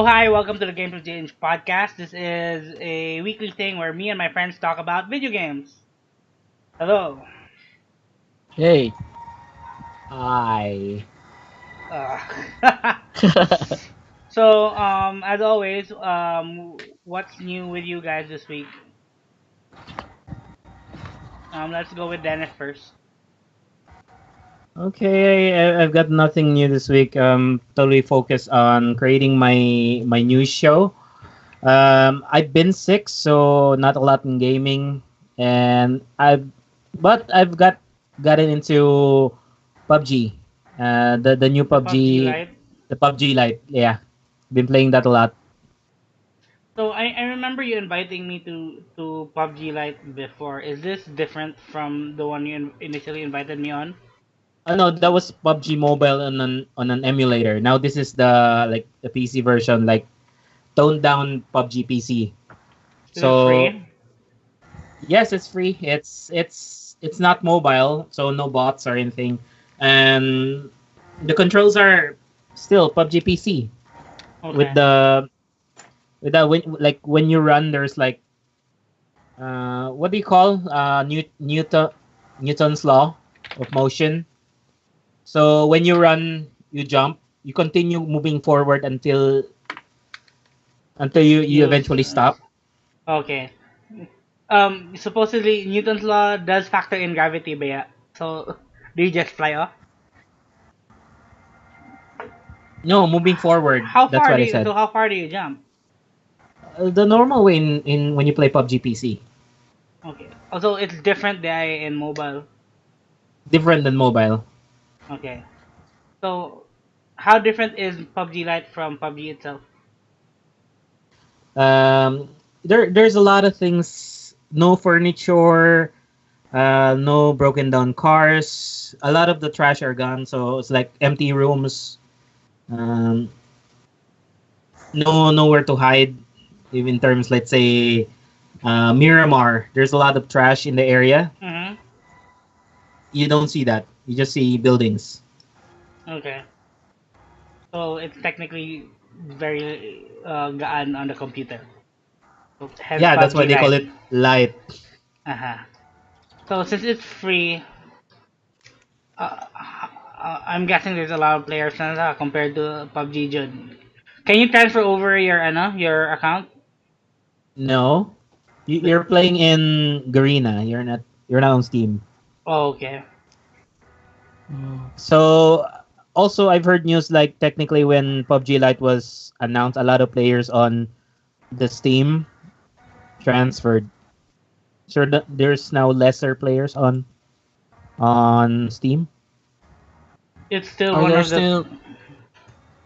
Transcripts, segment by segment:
Hi, welcome to the Games of Change podcast. This is a weekly thing where me and my friends talk about video games. Hello. Hey. Hi. Uh, so, as always, what's new with you guys this week? Let's go with Dennis first. Okay, I've got nothing new this week. Totally focused on creating my news show. I've been sick, so not a lot in gaming, and I've gotten into PUBG. The new The PUBG PUBG, Lite. the PUBG Lite. Yeah, been playing that a lot. So I remember you inviting me to PUBG Lite before. Is this different from the one you initially invited me on? No, that was PUBG Mobile on an emulator. Now this is the PC version, like toned down PUBG PC. Is it So free? yes, it's free. It's not mobile, so no bots or anything, and the controls are still PUBG PC with Okay. the with that when you run, there's like what do you call Newton's law of motion. So when you run, you jump, you continue moving forward until you You. eventually stop. Okay. Supposedly Newton's law does factor in gravity, but yeah. So, do you just fly off? No, moving forward. How That's far what do I you? said. So how far do you jump? The normal way in when you play PUBG PC, Okay. Also, it's different there in mobile. different than mobile. Okay. So, how different is PUBG Lite from PUBG itself? There's a lot of things. No furniture, no broken down cars. A lot of the trash are gone, so it's like empty rooms. Um, no nowhere to hide. Even in terms, let's say, Miramar. There's a lot of trash in the area. Mm-hmm. You don't see that. You just see buildings. Okay. So it's technically very gaan on the computer. So, hence Yeah, that's why PUBG they call Lite. it light. Uh-huh. So since it's free, I'm guessing there's a lot of players na compared to PUBG Jud. Can you transfer over your account? No, The- you're playing in Garena. You're not on Steam. Oh, okay. So also I've heard news like technically when PUBG Lite was announced, a lot of players on the Steam transferred. So there's now lesser players on Steam. It's still Are one there of the still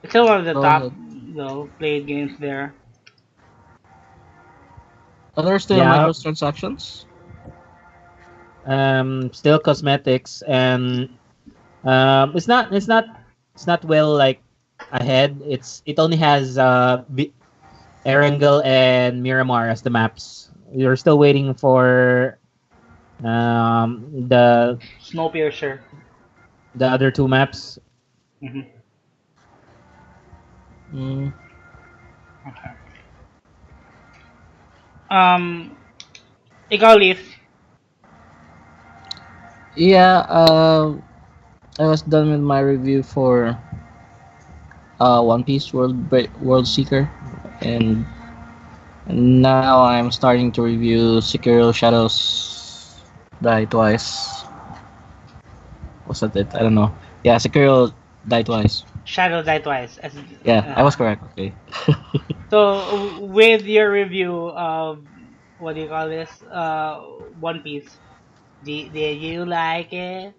it's still one of the go top ahead? though played games there. Are there still Yeah, microtransactions? still cosmetics and it's not well like ahead. It only has Erangel and Miramar as the maps. You're still waiting for the Snowpiercer. other two maps. Mm-hmm. Mm, Okay. Um, ikaw, Leaf. yeah, I was done with my review for One Piece World Seeker, and now I'm starting to review Sekiro Shadows Die Twice. Was that it? I don't know. Yeah, Sekiro Die Twice. Shadow Die Twice. Yeah, I was correct. Okay. So with your review of what do you call this? One Piece. Did you like it?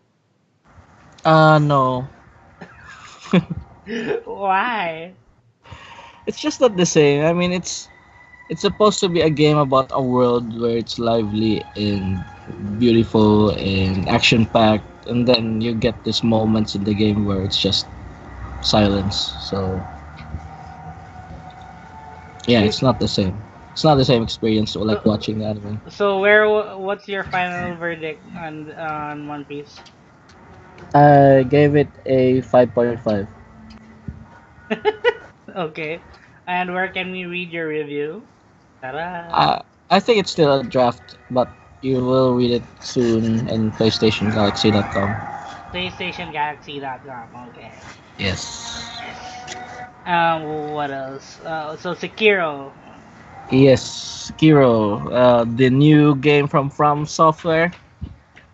No. Why? It's just not the same. I mean, it's supposed to be a game about a world where it's lively and beautiful and action packed, and then you get these moments in the game where it's just silence. So yeah, You, it's not the same. It's not the same experience like so, watching the anime. so what's your final verdict on One Piece? I gave it a 5.5. Okay. And where can we read your review? Ta-da! I think it's still a draft, but you will read it soon in PlayStationGalaxy.com. PlayStationGalaxy.com. Okay. Yes. Yes. What else? So Sekiro. Yes, Kiro, the new game from Software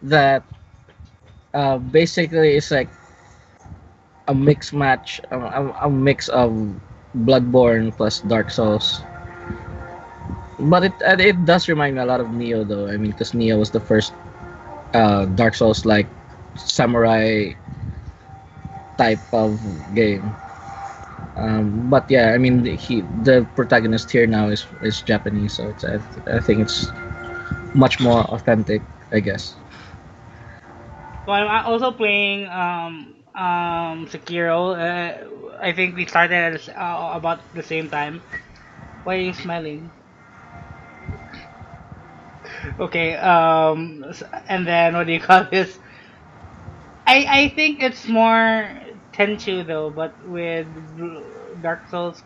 that basically is like a mix match, a mix of Bloodborne plus Dark Souls. But it does remind me a lot of Neo, though. I mean, because Neo was the first Dark Souls like samurai type of game. But yeah, I mean, the protagonist here now is Japanese, so I think it's much more authentic, I guess. So I'm also playing Sekiro. I think we started at about the same time. Why are you smiling? Okay. And then what do you call this? I think it's more Tenchu though, but with Dark Souls.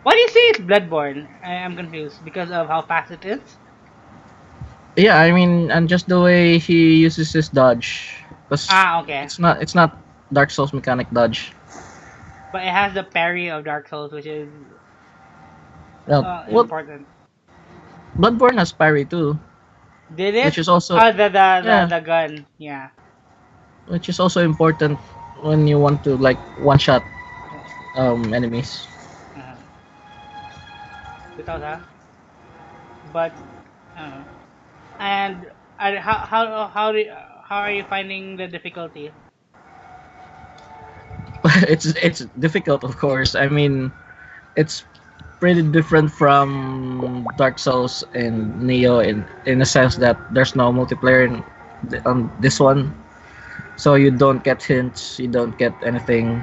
Why do you say it's Bloodborne? I'm confused because of how fast it is. Yeah, I mean, and just the way he uses his dodge, because Ah, okay. it's not Dark Souls mechanic dodge. But it has the parry of Dark Souls, which is Well, important. Bloodborne has parry too, Did which it? is also Oh, yeah, the gun. Yeah. which is also important when you want to like one shot enemies. Uh-huh. Without that, but I don't know. And how are you finding the difficulty? It's difficult, of course. I mean, it's pretty different from Dark Souls and Neo in a sense that there's no multiplayer on this one, so you don't get hints, you don't get anything.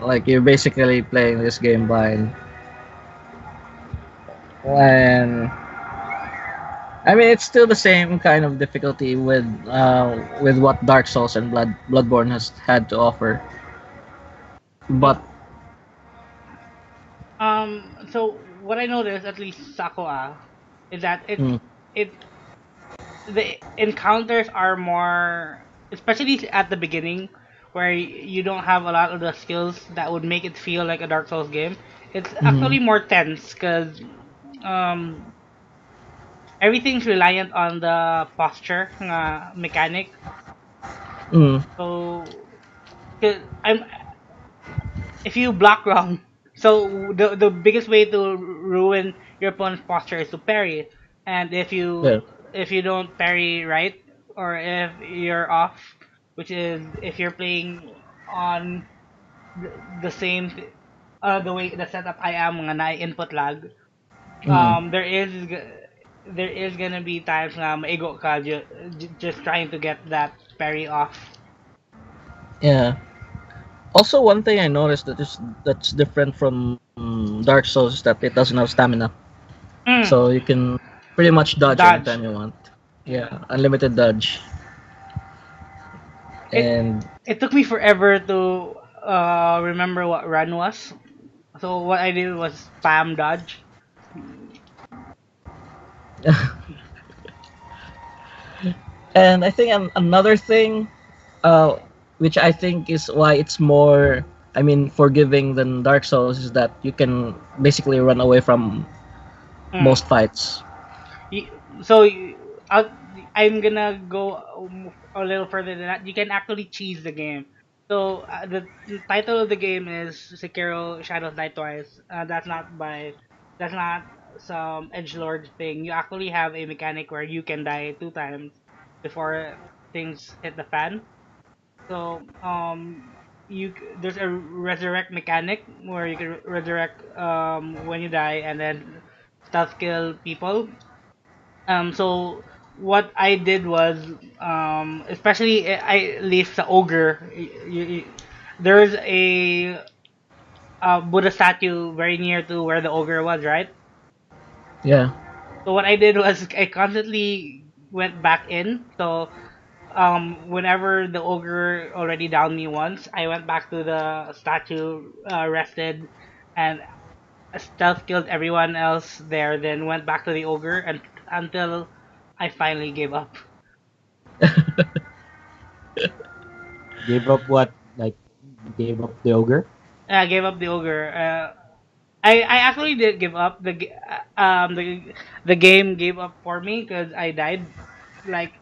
Like you're basically playing this game blind. And I mean, it's still the same kind of difficulty with what Dark Souls and Bloodborne has had to offer. But So so what I noticed, at least Sakoa, is that mm, it the encounters are more, especially at the beginning, where you don't have a lot of the skills that would make it feel like a Dark Souls game. It's mm, actually more tense because um, everything's reliant on the posture mechanic. mm, So, 'cause if you block wrong, so the biggest way to ruin your opponent's posture is to parry, and yeah, if you don't parry right, or if you're off, which is if you're playing on the same the way the setup I am nga na input lag, mm, there is gonna be times na maigo ka just trying to get that parry off. yeah. Also, one thing I noticed that's different from Dark Souls is that it doesn't have stamina, so Mm, you can pretty much dodge dodge. anytime you want. Yeah. Yeah, unlimited dodge. It And it took me forever to remember what run was. So what I did was spam dodge. and I think another thing, uh, which I think is why it's more, I mean, forgiving than Dark Souls is that you can basically run away from Mm. most fights. So I'll, I'm gonna go a little further than that. You can actually cheese the game. So the title of the game is Sekiro Shadows Die Twice. That's not some edgelord thing. You actually have a mechanic where you can die two times before things hit the fan. So there's a resurrect mechanic where you can resurrect when you die and then stealth kill people. So what I did was especially I leave the ogre. There's a Buddha statue very near to where the ogre was, right? Yeah. So what I did was I constantly went back in. So whenever the ogre already downed me once, I went back to the statue, rested, and stealth killed everyone else there, then went back to the ogre and until I finally gave up. Gave up what? Like, gave up the ogre? I gave up the ogre. I actually did give up the game gave up for me because I died. Like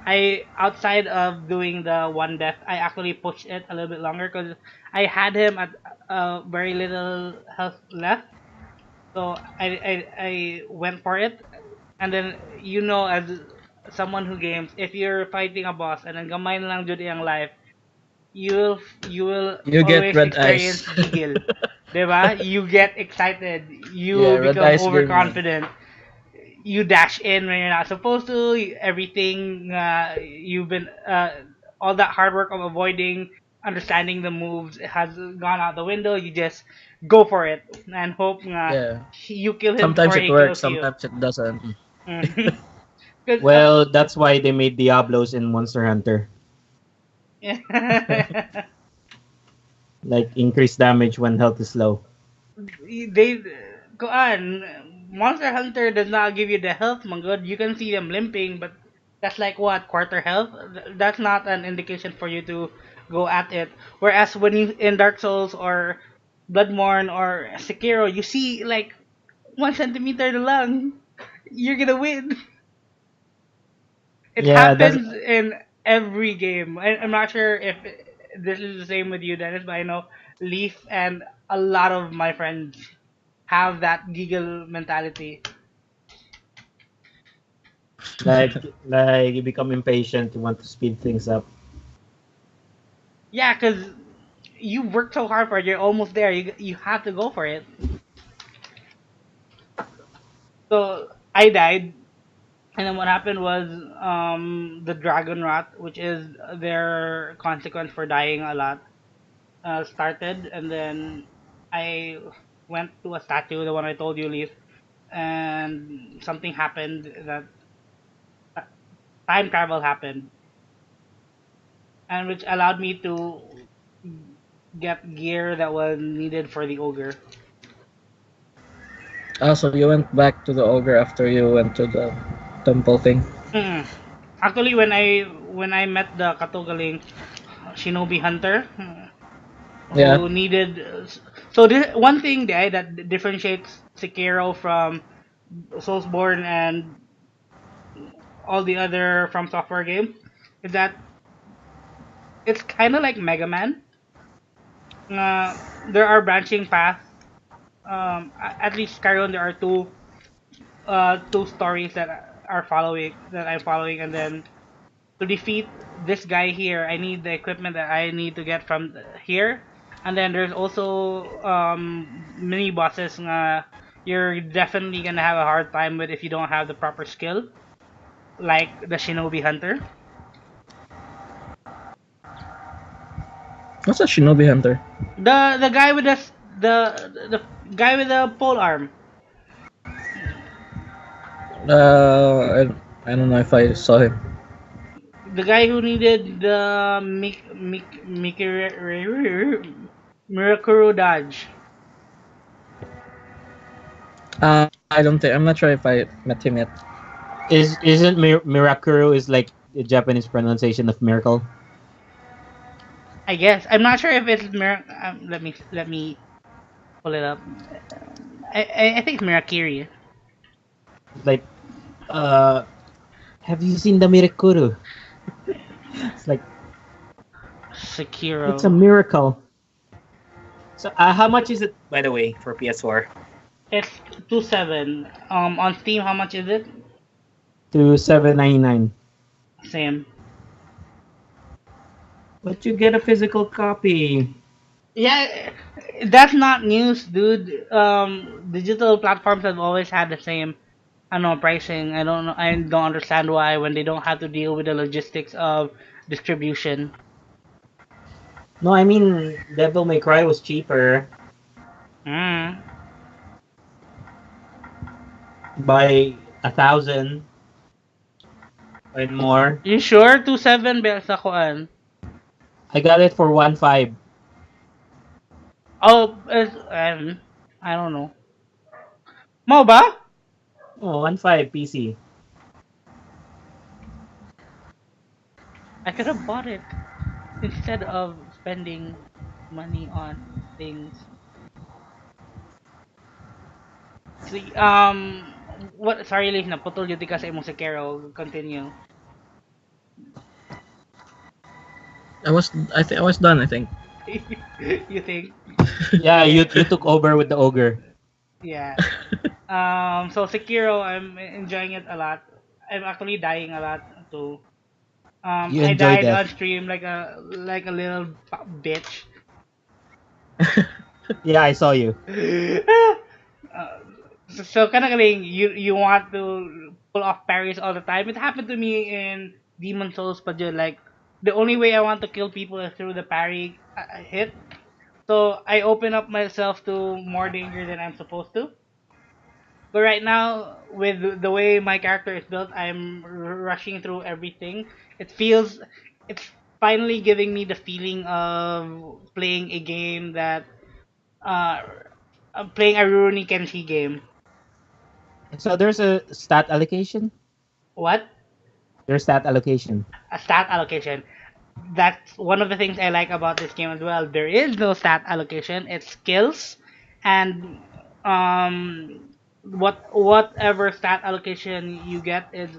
I outside of doing the one death, I actually pushed it a little bit longer because I had him at very little health left. So I went for it, and then as someone who games, if you're fighting a boss and then gamay na lang jud iyang life, you will You get always red eyes. experience giggle. 'Di ba? You get excited. Yeah, You red become eyes gaming. overconfident. You dash in when you're not supposed to. Everything you've been all that hard work of avoiding, understanding the moves has gone out the window. You just go for it and hope Yeah. you kill him Sometimes before it he works, kills you. sometimes it doesn't. Mm. 'Cause, Well, that's why they made Diablos in Monster Hunter. Like, increase damage when health is low. they go on. Monster Hunter does not give you the health, my god. You can see them limping, but that's like what quarter health. That's not an indication for you to go at it. Whereas when you in Dark Souls or Bloodborne or Sekiro, you see like 1 centimeter lang. You're gonna win. It Yeah, that's happens in every game. I'm not sure if this is the same with you, Dennis, but I know Leaf and a lot of my friends have that giggle mentality. like you become impatient, you want to speed things up. Yeah, because you worked so hard for it, you're almost there. You have to go for it. So I died, and then what happened was the dragon rot, which is their consequence for dying a lot, started, and then I went to a statue, the one I told you, Leaf, and something happened that uh, time travel happened, and which allowed me to get gear that was needed for the ogre. Ah, so you went back to the ogre after you went to the temple thing? Mm. Actually, when I met the Katogaling Shinobi Hunter Yeah. who needed, so this one thing that differentiates Sekiro from Soulsborne and all the other From Software games is that it's kind of like Mega Man. There are branching paths. At least Skyrim, there are two stories that I'm following, and then to defeat this guy here, I need the equipment that I need to get from here. And then there's also mini bosses. You're definitely gonna have a hard time with if you don't have the proper skill, like the Shinobi Hunter. What's a shinobi hunter? The guy with the guy with the pole arm. I don't know if I saw him. The guy who needed the Mirakuru dodge. I don't think, I'm not sure if I met him yet. Isn't Mirakuru is like the Japanese pronunciation of miracle? I guess I'm not sure if it's let me pull it up. I think it's Mirakiri. Like, uh, have you seen the Mirakuru? It's like Sekiro. it's a miracle. So, how much is it, by the way, for PS4? It's 2.7. On Steam, how much is it? To 799. Same. But you get a physical copy. Yeah, that's not news, dude. Digital platforms have always had the same, I don't know, pricing. I don't know. I don't understand why when they don't have to deal with the logistics of distribution. No, I mean Devil May Cry was cheaper Mm. by 1,000 and more. You sure 2.7 ba sa kuan? I got it for 1.5. Oh, I don't know. MOBA? Oh, 1.5 PC. I could have bought it instead of spending money on things. See, what? Sorry, Leif, naputol yun di ka sa imong Sekiro. Continue. I was done. I think. You think? Yeah, Okay. you took over with the ogre. Yeah. So Sekiro, I'm enjoying it a lot. I'm actually dying a lot too. You I enjoy died on death. stream like a little bitch. Yeah, I saw you. uh, so kind of like you want to pull off parries all the time. It happened to me in Demon Souls, but just like the only way I want to kill people is through the parry hit. So I open up myself to more danger than I'm supposed to. But right now, with the way my character is built, I'm rushing through everything. It feels, it's finally giving me the feeling of playing a game that, uh, playing a Rurouni Kenshi game. So there's a stat allocation. What? There's stat allocation. A stat allocation. That's one of the things I like about this game as well. There is no stat allocation. It's skills, and whatever stat allocation you get is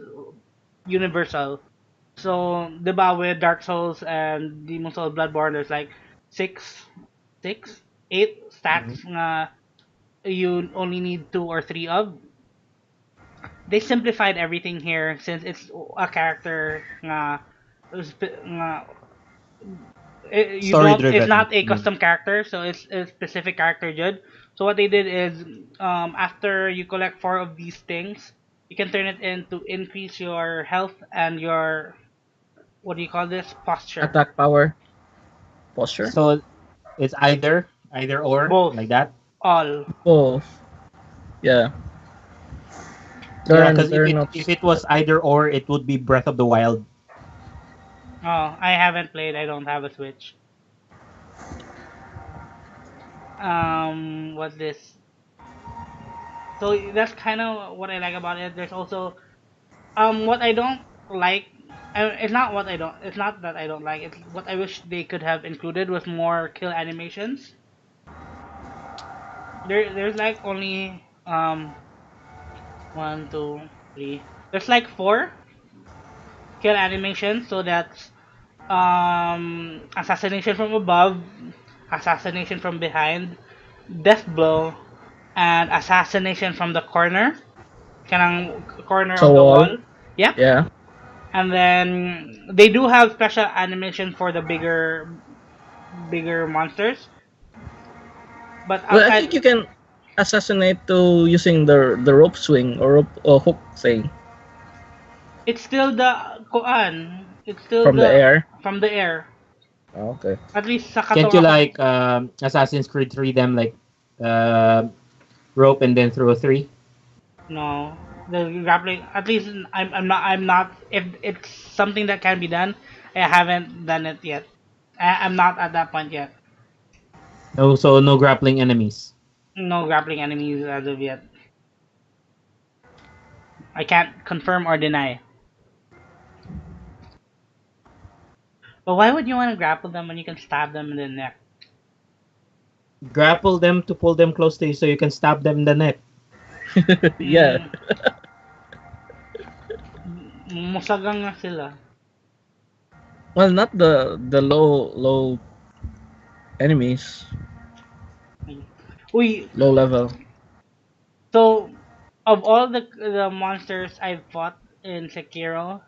universal. So, diba with Dark Souls and Demon Souls Bloodborne, there's like six, six, eight Mhm. stats na you only need two or three of. They simplified everything here since it's a character nga, nga you Story don't, it's driven. not a custom character, so it's a specific character jud. So what they did is, after you collect four of these things, you can turn it in to increase your health and your, what do you call this, posture. Attack power, posture, So it's either or Both. like that. All. both. Yeah, Yeah, because they're if not. it was either or, it would be Breath of the Wild. Oh, I haven't played, I don't have a Switch. What this, so that's kind of what I like about it. There's also, what I don't like, it's not what I don't. It's not that I don't like. It's what I wish they could have included was more kill animations. There's like only one, two, three. There's like four kill animations. So that's assassination from above, assassination from behind, death blow, and assassination from the corner, kanang corner So of the wall. wall. Yep. Yeah. And then they do have special animation for the bigger monsters. But Well, I think outside, you can assassinate to using the rope swing or rope or hook thing it's still the kuan. It's still from the the air. from the air. Oh, okay. At least sa Can't katong you ako. like Assassin's Creed 3 them like uh, rope and then throw a three? No, the grappling. At least I'm not. If it's something that can be done, I haven't done it yet. I'm not at that point yet. No, so no grappling enemies. No grappling enemies as of yet. I can't confirm or deny. But why would you want to grapple them when you can stab them in the neck? Grapple them to pull them close to you so you can stab them in the neck. Yeah. Mm, musagang nga sila. Well, not the low enemies, Uy, low level. so of all the monsters I've fought in Sekiro,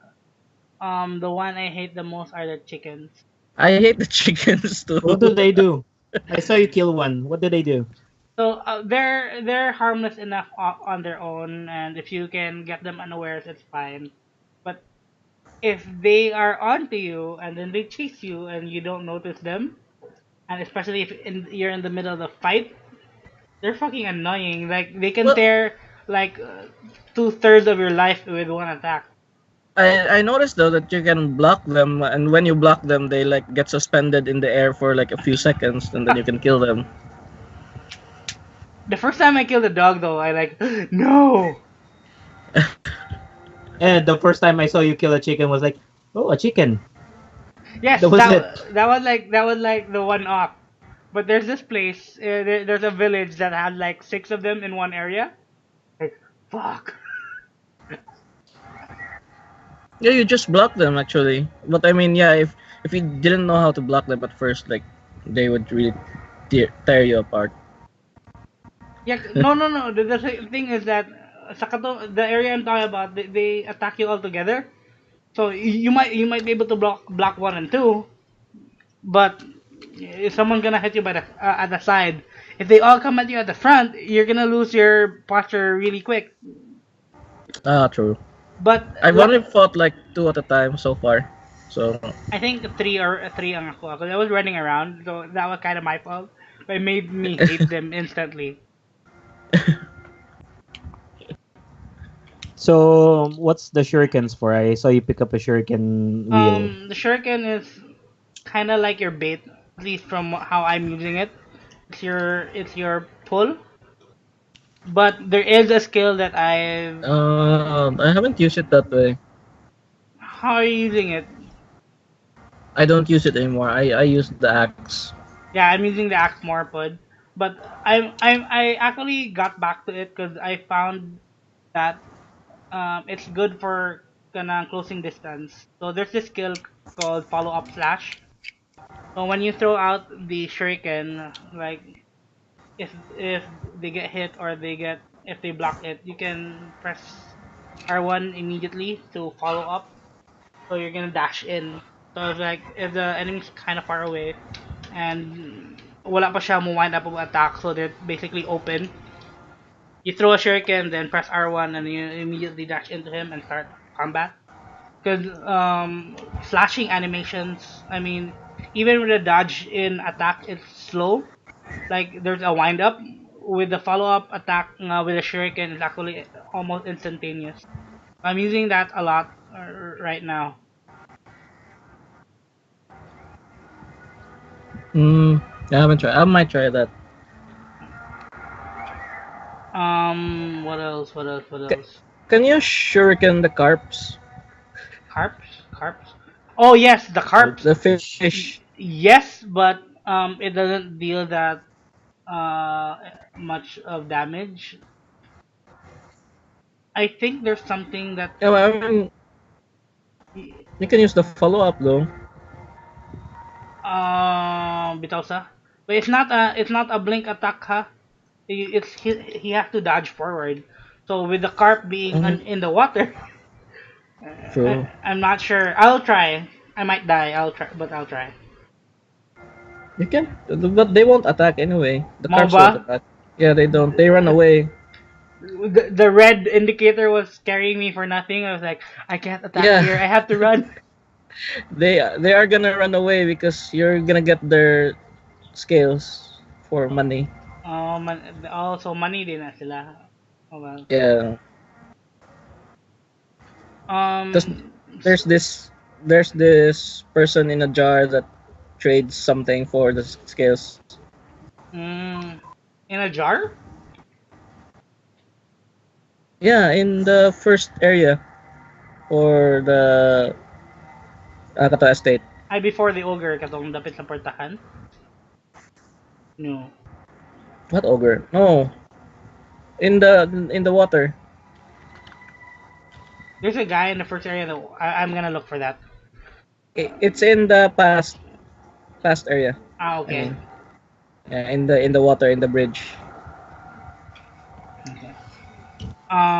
the one I hate the most are the chickens. I hate the chickens too. What do they do? I saw you kill one. What did they do? So they're harmless enough on their own, and if you can get them unawares, it's fine. But if they are onto you and then they chase you and you don't notice them, and especially if you're in the middle of the fight, they're fucking annoying. Like they can Well, tear like 2/3 of your life with one attack. I noticed though that you can block them, and when you block them, they like get suspended in the air for like a few seconds, and then you can kill them. The first time I killed a dog, though, I like no. And the first time I saw you kill a chicken was like, oh, a chicken. Yes, That was it. that was like the one off. But there's this place. There's a village that had like six of them in one area. Like fuck. Yeah, you just block them actually. But I mean, yeah, if you didn't know how to block them at first, like they would really tear you apart. Yeah, no. The thing is that the area I'm talking about, they attack you all together. So you might be able to block one and two, but if someone's gonna hit you by the at the side, if they all come at you at the front, you're gonna lose your posture really quick. Ah, true. But I've only fought like two at a time so far. So I think three ang ako because I was running around, so that was kind of my fault. But it made me hate them instantly. So, what's the shurikens for? I saw you pick up a shuriken wheel. The shuriken is kind of like your bait, at least from how I'm using it. It's your pull, but there is a skill that I haven't used it that way. how are you using it? I don't use it anymore. I use the axe. Yeah, I'm using the axe more pod, but I actually got back to it because I found that it's good for kanang closing distance. So there's this skill called follow up slash. So when you throw out the shuriken, like if they get hit or if they block it, you can press R1 immediately to follow up. So you're gonna dash in. So it's like if the enemy's kind of far away and wala pa siya mo wind up of attack, so they're basically open. You throw a shuriken, then press R1, and you immediately dash into him and start combat. Because slashing animations, I mean, even with a dodge in attack, it's slow. Like there's a wind up with the follow up attack with a shuriken is actually almost instantaneous. I'm using that a lot right now. Hmm. I haven't tried. I might try that. What else? What else? What Ca- else? Can you shuriken the carps? Carps? Carps? Oh yes, the carps. The fish. Yes, but it doesn't deal that much of damage. I think there's something that Yeah, well, I mean, you can use the follow up though. bitaw sa. But it's not a blink attack ha. He has to dodge forward. So with the carp being Mm, in the water, true. I'm not sure. I'll try. I might die. I'll try, but I'll try. You can, but they won't attack anyway. The carps MOBA. won't attack. Yeah, they don't. They run away. The red indicator was carrying me for nothing. I was like, I can't attack Yeah, here. I have to run. they are gonna run away because you're gonna get their scales for money. Also money din na sila. Oh well. Yeah. There's Um, there's this there's this person in a jar that trades something for the scales. mm, in a jar? Yeah, in the first area for the Akata Estate. Ay, before the ogre, katong dapit sa portahan? No. What ogre? No, in the water. There's a guy in the first area that I'm gonna look for that. It's in the past area. Ah, I okay. mean, yeah, in the water in the bridge. Okay.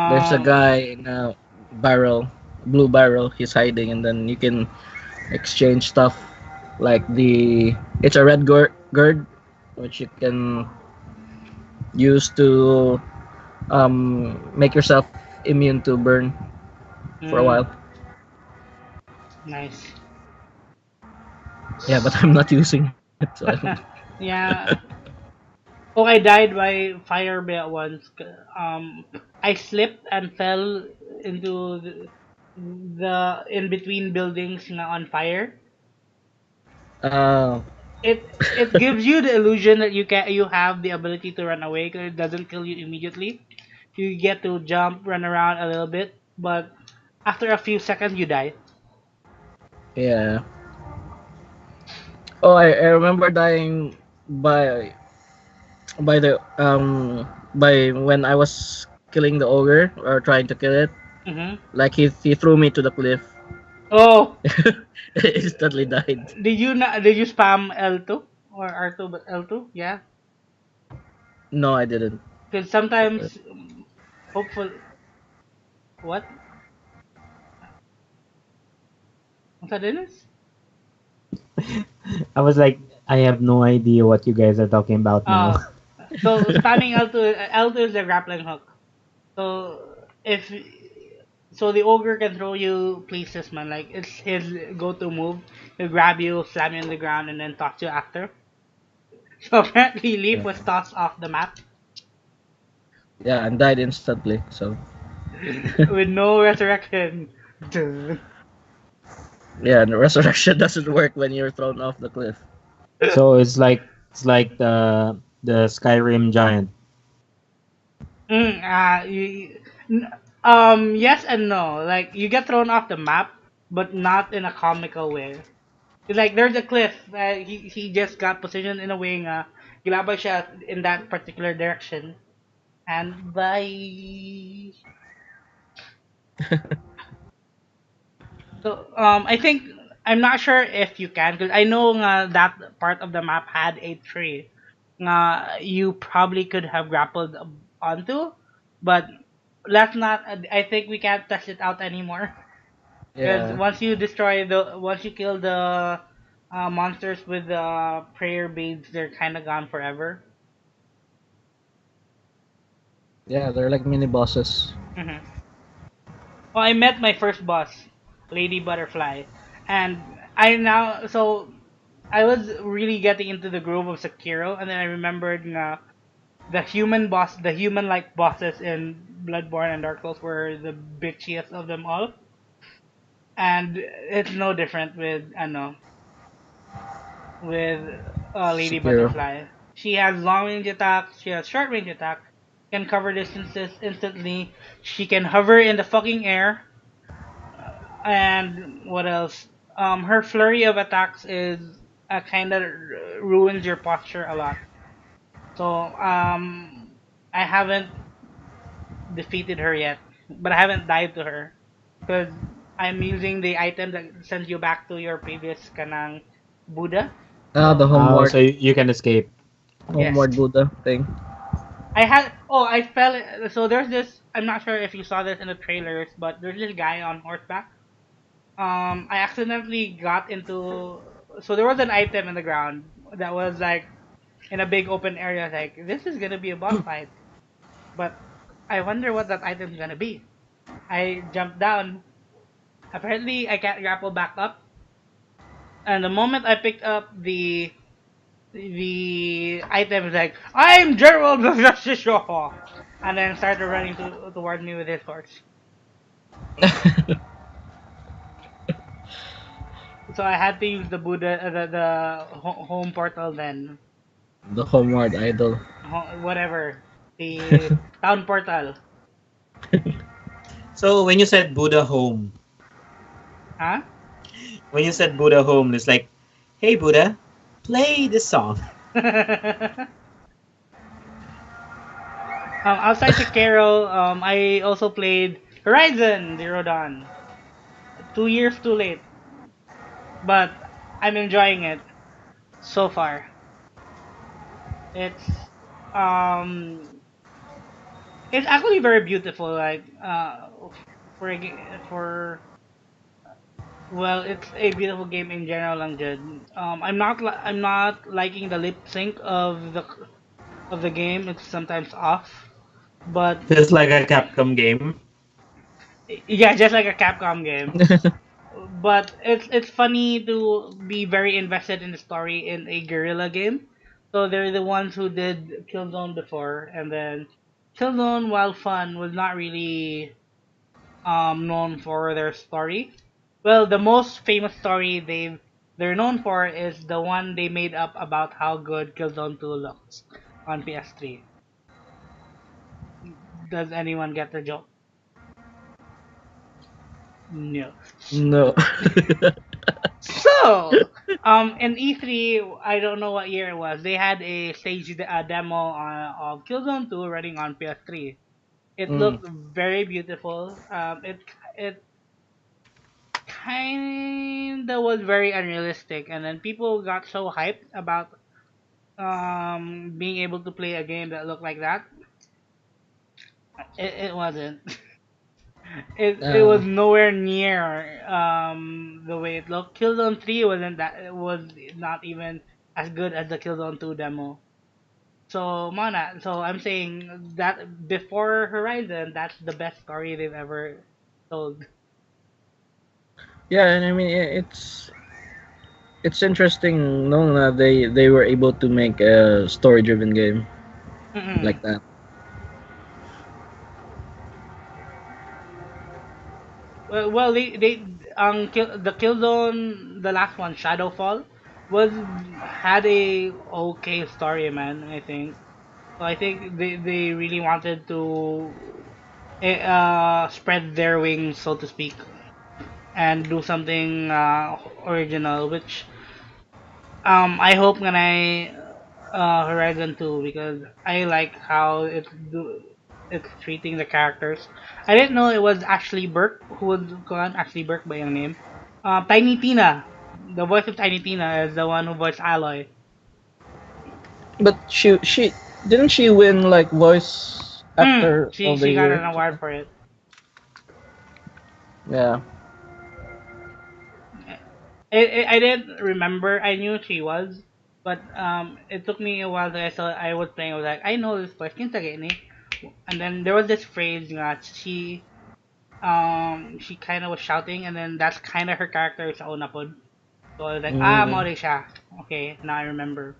There's a guy in a barrel, blue barrel. He's hiding, and then you can exchange stuff like it's a red gourd which you can use to make yourself immune to burn for a while. Nice. Yeah, but I'm not using it, so I don't. Yeah. Oh, I died by fire by once. I slipped and fell into the in between buildings na on fire. Uh, it gives you the illusion that you have the ability to run away because it doesn't kill you immediately. You get to jump, run around a little bit, but after a few seconds you die. Yeah. Oh, I remember dying by by when I was killing the ogre or trying to kill it. Hmm. Like he threw me to the cliff. Oh, Instantly died. did you spam L2 or R2 but L2? Yeah, No, I didn't. because sometimes hopeful what? What's that, Dennis? I was like, I have no idea what you guys are talking about now. Uh, so spamming L2 is the grappling hook. So if the ogre can throw you places, man. Like it's his go-to move. He'll grab you, slam you on the ground, and then toss you after. So apparently, Leaf Yeah, was tossed off the map yeah, and died instantly. So with no resurrection. Duh. yeah, and the resurrection doesn't work when you're thrown off the cliff. So it's like the Skyrim giant. Yes and no. Like you get thrown off the map, but not in a comical way. It's like there's a cliff. He just got positioned in a wing. Gilabay siya in that particular direction. And by I think I'm not sure if you can because I know that part of the map had a tree. You probably could have grappled onto, but let's not. I think we can't test it out anymore because Yeah, once you kill the monsters with the prayer beads, they're kind of gone forever. yeah, they're like mini bosses. Hmm. Well, I met my first boss, Lady Butterfly, and I was really getting into the groove of Sekiro, and then I remembered the human-like bosses in Bloodborne and Dark Souls were the bitchiest of them all, and it's no different with with Lady Sekiro. Butterfly. She has long range attacks, she has short range attacks, can cover distances instantly, she can hover in the fucking air, and what else? Her flurry of attacks is kind of ruins your posture a lot. So I haven't defeated her yet, but I haven't died to her because I'm using the item that sends you back to your previous kanang Buddha. Ah, the So Oh, homeward so you can escape. yes, homeward Buddha thing. I had. Oh, I fell. So there's this. I'm not sure if you saw this in the trailers, but there's this guy on horseback. I accidentally got into. So there was an item in the ground that was like in a big open area. Like this is gonna be a boss fight, but I wonder what that item's gonna be. I jumped down. Apparently, I can't grapple back up. And the moment I picked up the item, is like I'm Gerald of Justice, and then started running toward me with his horse. So I had to use the Buddha, home portal then, The homeward idol. whatever, the town portal, So when you said Buddha home, huh? it's like, hey Buddha, play this song. Outside Sekiro, I also played Horizon Zero Dawn. 2 years too late, but I'm enjoying it so far. It's um, it's actually very beautiful. Like for well, it's a beautiful game in general, lang jud. I'm not liking the lip sync of the game. It's sometimes off, but Feels like a Capcom game. yeah, just like a Capcom game. But it's funny to be very invested in the story in a guerrilla game. So they're the ones who did Killzone before, and then Killzone, while fun, was not really known for their story. Well, the most famous story they're known for is the one they made up about how good Killzone 2 looks on PS3. Does anyone get the joke? No. No. So, in E3, I don't know what year it was. They had a demo of Killzone 2 running on PS3. It Mm. looked very beautiful. It kinda was very unrealistic, and then people got so hyped about being able to play a game that looked like that. It wasn't. It Uh, was nowhere near the way it looked. Killzone 3 wasn't that, it was not even as good as the Killzone 2 demo. So Mana, so I'm saying that before Horizon, that's the best story they've ever told. yeah, and I mean it's interesting knowing that they were able to make a story driven game Mm-mm. like that. Well, the Killzone, the last one, Shadowfall, was had a okay story, man. I think. So I think they really wanted to spread their wings, so to speak, and do something original, which I hope when I Horizon 2 because I like how it's treating the characters. I didn't know it was Ashley Burke who was gone. Ashley Burke by yung name. Tiny Tina, the voice of Tiny Tina is the one who voiced Aloy. But she didn't she win like voice actor of the She got year? an award for it. Yeah. I didn't remember. I knew she was, but it took me a while that I saw I was playing. I was like, I know this voice, kinsa ni. And then there was this phrase that she kind of was shouting, and then that's kind of her character sa una pod. So I was like, Mm. mao siya. Okay, now I remember.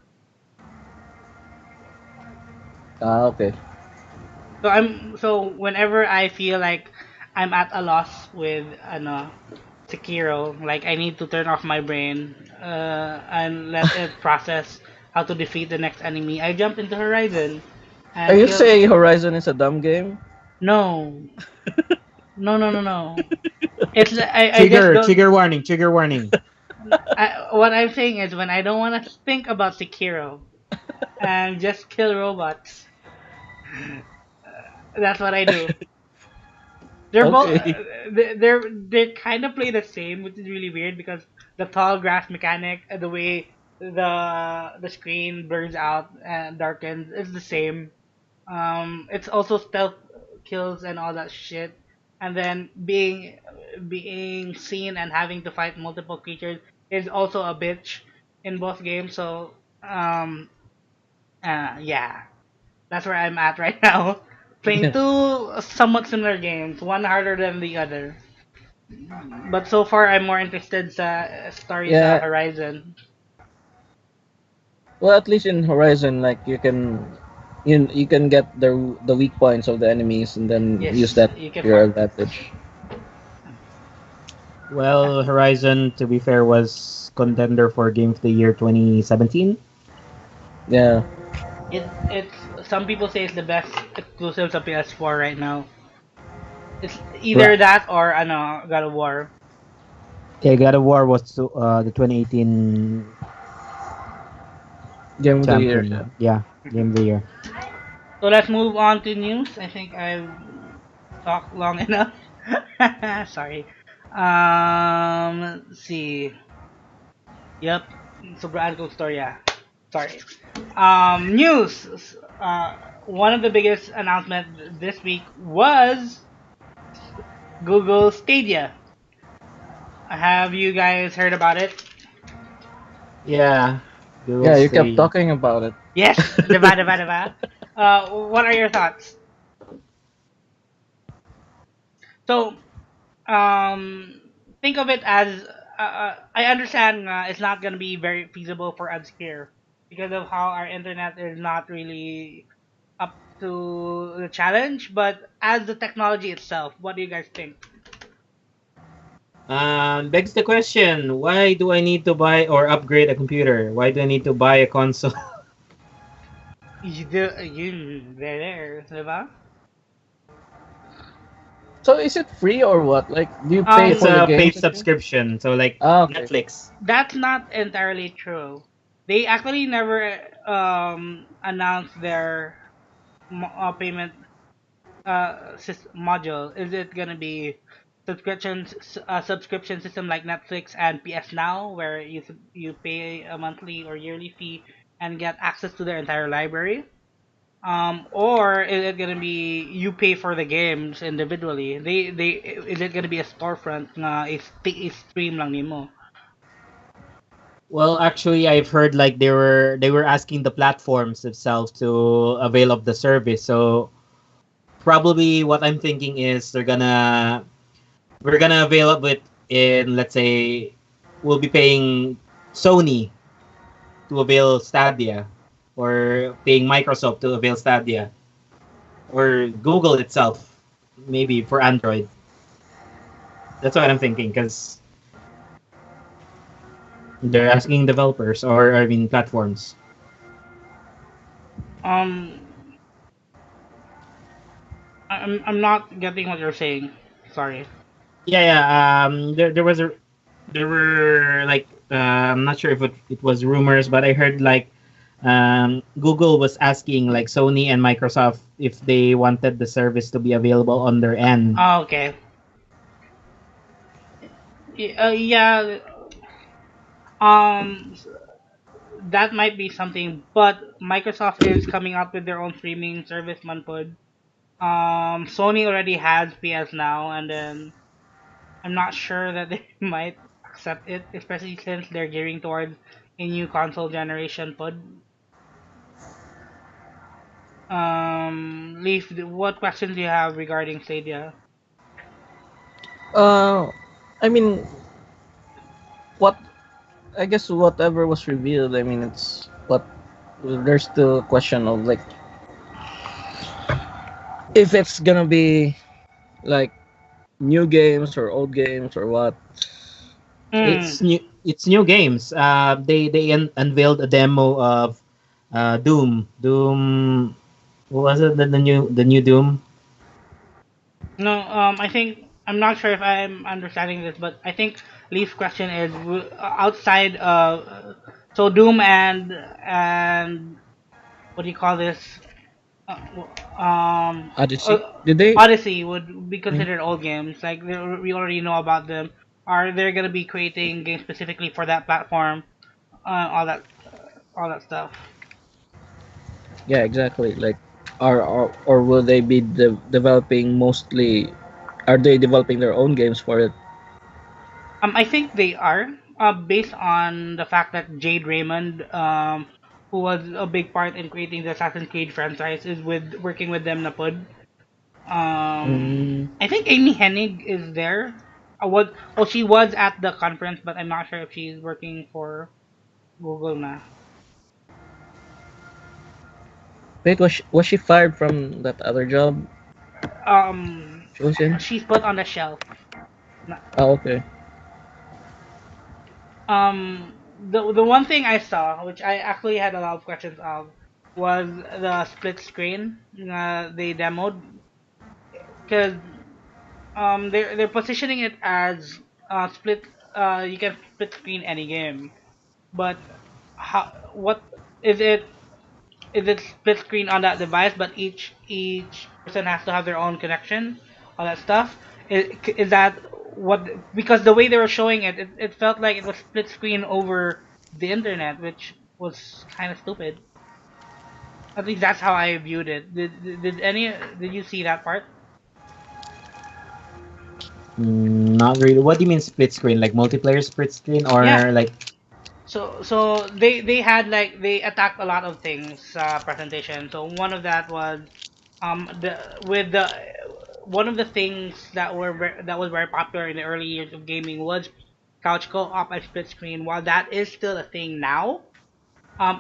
Ah, okay. So whenever I feel like I'm at a loss with Sekiro, like I need to turn off my brain and let it process how to defeat the next enemy, I jump into Horizon Are and you kill. saying Horizon is a dumb game? No, no. It's I just Trigger, don't. trigger warning, trigger warning. What I'm saying is when I don't want to think about Sekiro and just kill robots, that's what I do. They're both Okay. they kind of play the same, which is really weird because the tall grass mechanic, the way the screen blurs out and darkens, is the same. It's also stealth kills and all that shit, and then being seen and having to fight multiple creatures is also a bitch in both games. So yeah, that's where I'm at right now. Playing two somewhat similar games, one harder than the other. But so far, I'm more interested sa story sa Yeah. Horizon. Well, at least in Horizon, like you can get the weak points of the enemies and then use Yes, that you to can your farm. advantage. Well, Horizon, to be fair, was contender for Game of the Year 2017. Yeah. It's some people say it's the best exclusive sa PS4 right now. It's either Right. that or God of War. Yeah, God of War was the 2018 Game of the year. Yeah. champion. Yeah, Game of the Year. So let's move on to news. I think I've talked long enough. Sorry. Let's see. Yep. Sobraan kong storya. Sorry. News. Uh, One of the biggest announcements this week was Google Stadia. Have you guys heard about it? Yeah, Google Yeah, you kept Stadia. talking about it. Yes. Diba. What are your thoughts? So, um, think of it as I understand it's not gonna be very feasible for us here because of how our internet is not really up to the challenge. But as the technology itself, what do you guys think? Begs the question: why do I need to buy or upgrade a computer? Why do I need to buy a console? There, diba? So is it free or what? Like, do you pay It's for the Um, a paid games that you? subscription, so like Ah, okay. Netflix. that's not entirely true. They actually never announced their payment module. Is it gonna be subscription system like Netflix and PS Now, where you pay a monthly or yearly fee and get access to their entire library? Or is it gonna be you pay for the games individually? They is it gonna be a storefront na stream lang nimo? Well, actually, I've heard like they were asking the platforms themselves to avail of the service. So probably what I'm thinking is we're gonna avail of it in, let's say, we'll be paying Sony to avail Stadia, or paying Microsoft to avail Stadia, or Google itself maybe for Android. That's what I'm thinking, because they're asking developers, or I mean platforms. Um, I'm not getting what you're saying. Sorry. Yeah, yeah. There were like, I'm not sure if it was rumors, but I heard like Google was asking like Sony and Microsoft if they wanted the service to be available on their end. Okay. Yeah. Um, that might be something, but Microsoft is coming out with their own streaming service, manpod. Sony already has PS Now, and then I'm not sure that they might accept it, especially since they're gearing towards a new console generation. Pod. Leaf, what questions do you have regarding Stadia? Uh, I mean, what? I guess whatever was revealed. I mean, it's what. There's still a question of like if it's gonna be like new games or old games or what. Hmm. It's new games. They unveiled a demo of Doom. What was it? The new Doom? No, I think I'm not sure if I'm understanding this, but I think Leaf's question is outside of Doom and what do you call this? Odyssey. Did they? Odyssey would be Mm. considered old games. Like we already know about them. Are they gonna be creating games specifically for that platform? All that stuff. Yeah, exactly. Like, or will they be developing mostly? Are they developing their own games for it? I think they are, based on the fact that Jade Raymond, who was a big part in creating the Assassin's Creed franchise, is with working with them na pod. Mm, I think Amy Hennig is there. She was at the conference, but I'm not sure if she's working for Google na. wait, was she fired from that other job Um, she was in? she's put on the shelf. Oh, okay. The one thing I saw, which I actually had a lot of questions of, was the split screen they demoed, because they're positioning it as split. You can split screen any game, but how what is it? Is it split screen on that device, but each person has to have their own connection, all that stuff? Is that what? Because the way they were showing it, it felt like it was split screen over the internet, which was kind of stupid. At least that's how I viewed it. Did you see that part? Not really. What do you mean split screen? Like multiplayer split screen, Yeah. or like? So they had like they attacked a lot of things presentation. So one of that was the with the one of the things that was very popular in the early years of gaming was couch co-op and split screen. While that is still a thing now,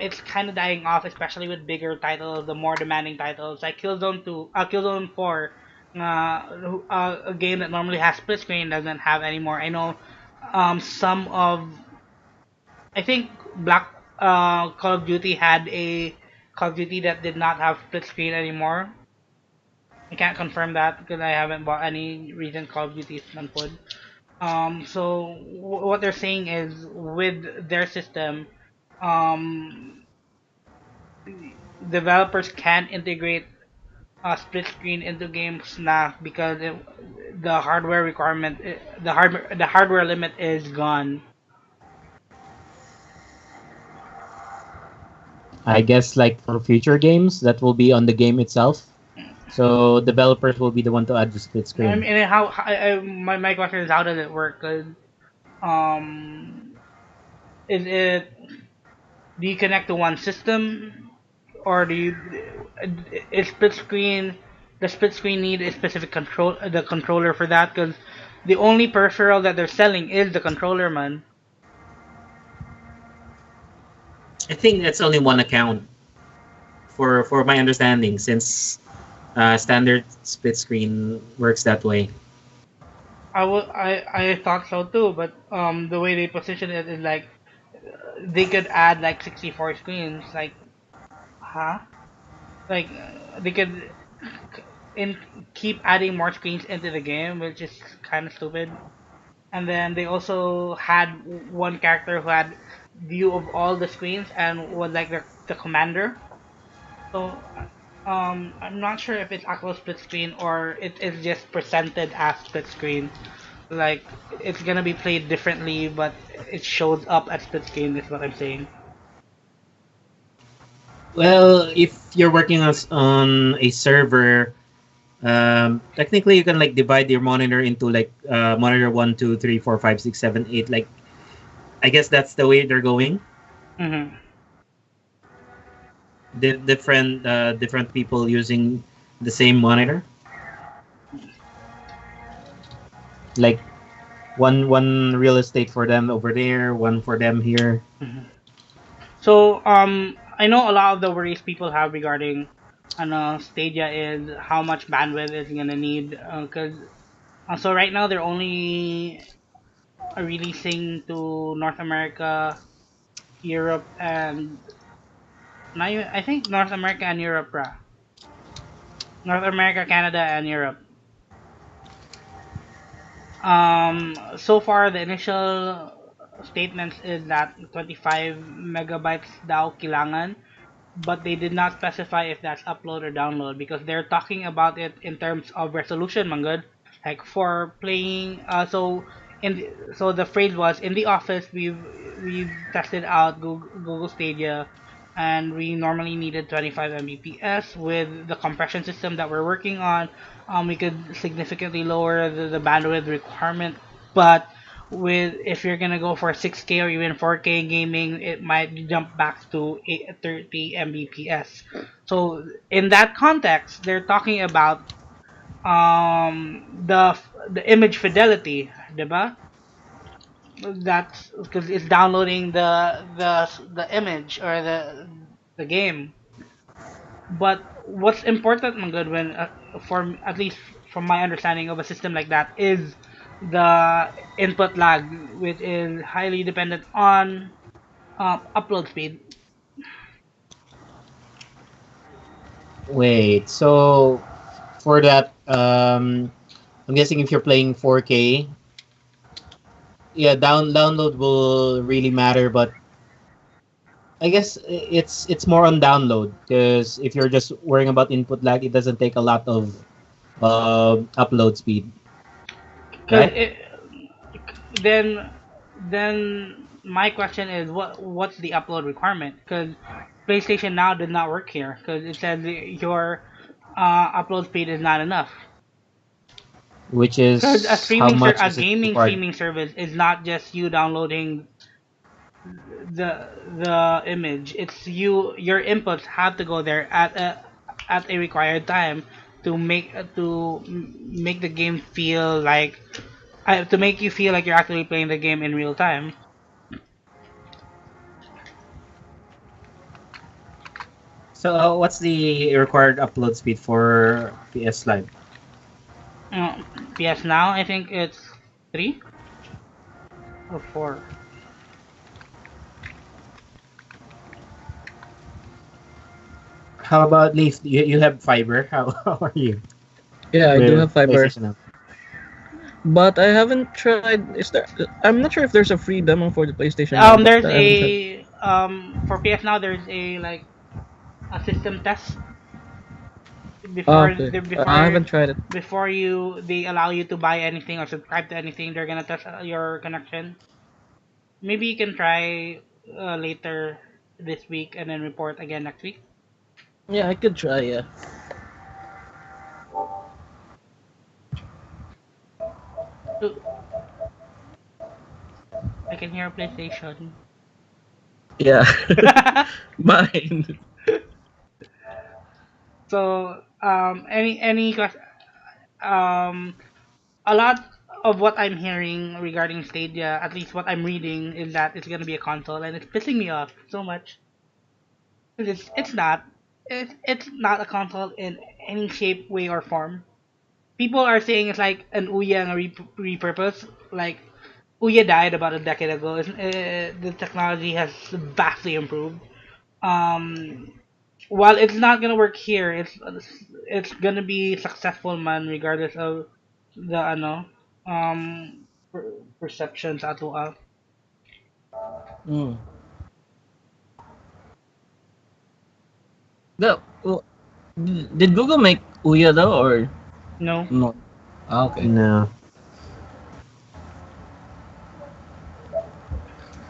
it's kind of dying off, especially with bigger titles, the more demanding titles like Killzone 4. a game that normally has split screen doesn't have anymore. I know some of I think Black Call of Duty had a Call of Duty that did not have split screen anymore. I can't confirm that because I haven't bought any recent Call of Duty Unplugged. So what they're saying is with their system, um, developers can integrate split screen into games now because the hardware requirement, the hardware limit is gone. I guess like for future games that will be on the game itself. So developers will be the one to add the split I screen. mean, my question is how does it work? 'Cause, um, is it do you connect to one system or do you is split screen the split screen need a specific controller for that? Because the only peripheral that they're selling is the controller, man. I think that's only one account for my understanding, since standard split screen works that way. I thought so too, but the way they position it is like they could add like 64 screens, like huh? Like they could in keep adding more screens into the game, which is kind of stupid. And then they also had one character who had view of all the screens and was like the commander. So I'm not sure if it's actual split screen or it is just presented as split screen. Like it's gonna be played differently, but it shows up as split screen. Is what I'm saying. Well, if you're working on a server, technically you can like divide your monitor into like monitor 1, 2, 3, 4, 5, 6, 7, 8. Like I guess that's the way they're going. Hmm. Different people using the same monitor. Like one real estate for them over there, one for them here. Hmm. So I know a lot of the worries people have regarding Stadia is how much bandwidth it's gonna need because so right now they're only releasing to North America, Europe, and I think North America and Europe, brah. North America, Canada, and Europe. So far the initial statements is that 25 megabytes daw kailangan, but they did not specify if that's upload or download because they're talking about it in terms of resolution, Mangud. Like for playing, so the phrase was in the office we've tested out Google Stadia, and we normally needed 25 Mbps with the compression system that we're working on. We could significantly lower the bandwidth requirement, but with if you're gonna go for 6K or even 4K gaming, it might jump back to 30 Mbps. So in that context, they're talking about the image fidelity, diba? That's because it's downloading the image or the game. But what's important, my good, when for at least from my understanding of a system like that is the input lag, which is highly dependent on upload speed. Wait, so for that, I'm guessing if you're playing 4K, yeah, download will really matter. But I guess it's more on download, because if you're just worrying about input lag, it doesn't take a lot of upload speed, Because right? it, then my question is what's the upload requirement? Because PlayStation Now did not work here because it said your upload speed is not enough. Which Because is how much a is it gaming required? streaming service is not just you downloading the image. It's your inputs have to go there at a required time to make the game feel like to make you feel like you're actually playing the game in real time. So what's the required upload speed for PS Live? PS now, I think it's 3 or 4. How about Leaf? You have fiber. How are you Yeah, I do with have fiber, PlayStation Now? but I haven't tried. Is there? I'm not sure if there's a free demo for the PlayStation now, but There's I haven't tried. a for PS now. There's a like a system test Oh, before okay. the I before haven't tried it. before you they allow you to buy anything or subscribe to anything. They're gonna test your connection. Maybe you can try later this week and then report again next week. Yeah, I could try. Yeah. So I can hear a PlayStation. Yeah. Mine. So um a lot of what I'm hearing regarding Stadia, at least what I'm reading, is that it's gonna be a console, and it's pissing me off so much. 'Cause it's not. It's not a console in any shape, way, or form. People are saying it's like an Ouya and a repurpose. Like Ouya died about a decade ago. The technology has vastly improved. Um, while it's not gonna work here, it's gonna be successful, man, regardless of the perceptions ato. Mm. The, oh, did Google make Ouya though, or No, no? Ah, okay. No.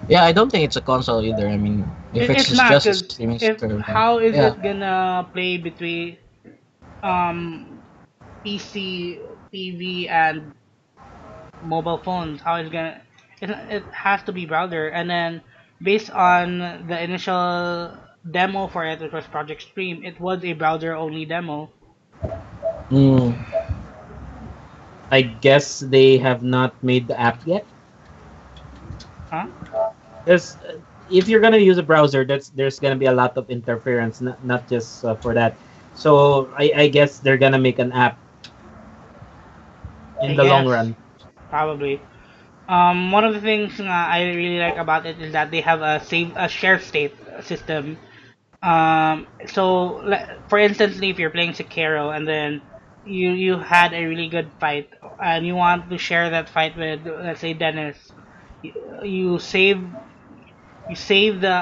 Yeah, I don't think it's a console either. I mean, if it's it's not, just a because streaming if service, how is yeah. it gonna play between um PC, TV, and mobile phones? How is it gonna? It has to be browser, and then based on the initial demo for it, which was Project Stream, it was a browser only demo. Mm. I guess they have not made the app yet. Huh? Because if you're gonna use a browser, there's gonna be a lot of interference, not just for that. So I guess they're gonna make an app in I the long guess run. probably. One of the things I really like about it is that they have a share state system. For instance, if you're playing Sekiro and then you had a really good fight and you want to share that fight with, let's say, Dennis, you, you save you save the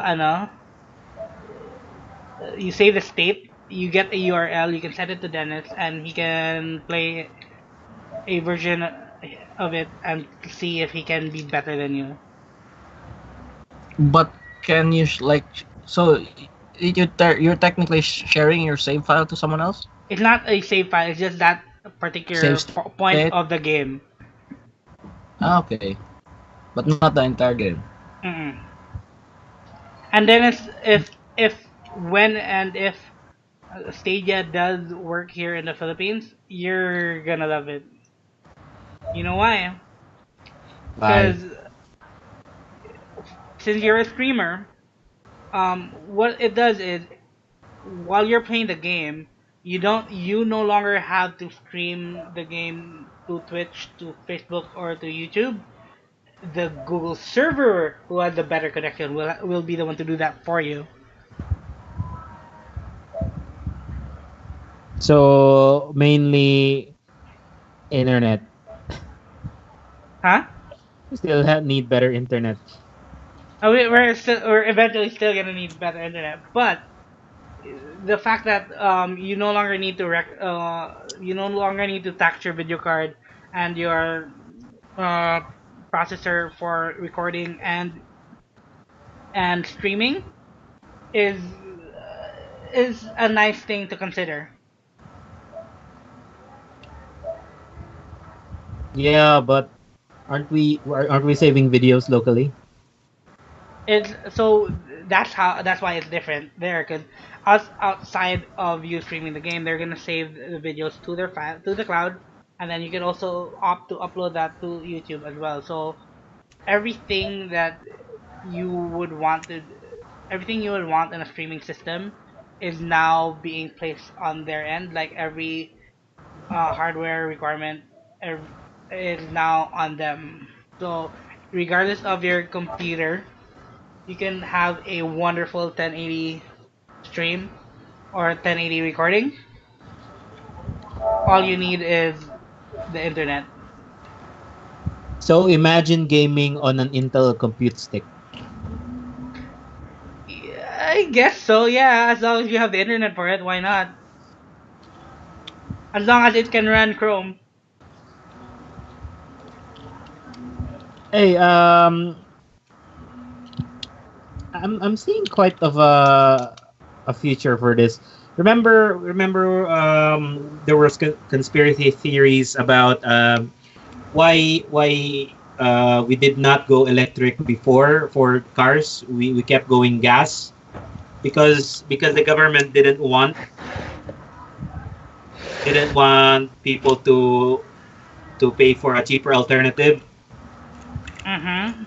you save the state, you get a URL, you can send it to Dennis, and he can play a version of it and see if he can be better than you. But can you so you're technically sharing your save file to someone else? It's not a save file, it's just that Save particular point state. of the game. Ah, okay, but not the entire game. Mm-mm. And then if when and if Stadia does work here in the Philippines, you're gonna love it. You know why? Bye. Because since you're a streamer, what it does is while you're playing the game, you no longer have to stream the game to Twitch, to Facebook, or to YouTube. The Google server who has the better connection will be the one to do that for you. So mainly internet. Huh? We still need better internet. We're eventually still gonna need better internet, but the fact that you no longer need to tax your video card and your uh, processor for recording and streaming is a nice thing to consider. Yeah, but aren't we saving videos locally? It's so that's why it's different there, because us outside of you streaming the game, they're gonna save the videos to their file to the cloud, and then you can also opt to upload that to YouTube as well. So everything that you would want to everything you would want in a streaming system is now being placed on their end, like every hardware requirement ev- is now on them. So regardless of your computer, you can have a wonderful 1080 stream or 1080 recording. All you need is the internet. So imagine gaming on an Intel compute stick. Yeah, I guess so. Yeah, as long as you have the internet for it, why not? As long as it can run Chrome. Hey, I'm seeing quite of a future for this. Remember, there was conspiracy theories about why we did not go electric before for cars. We kept going gas because the government didn't want people to pay for a cheaper alternative. Mm-hmm.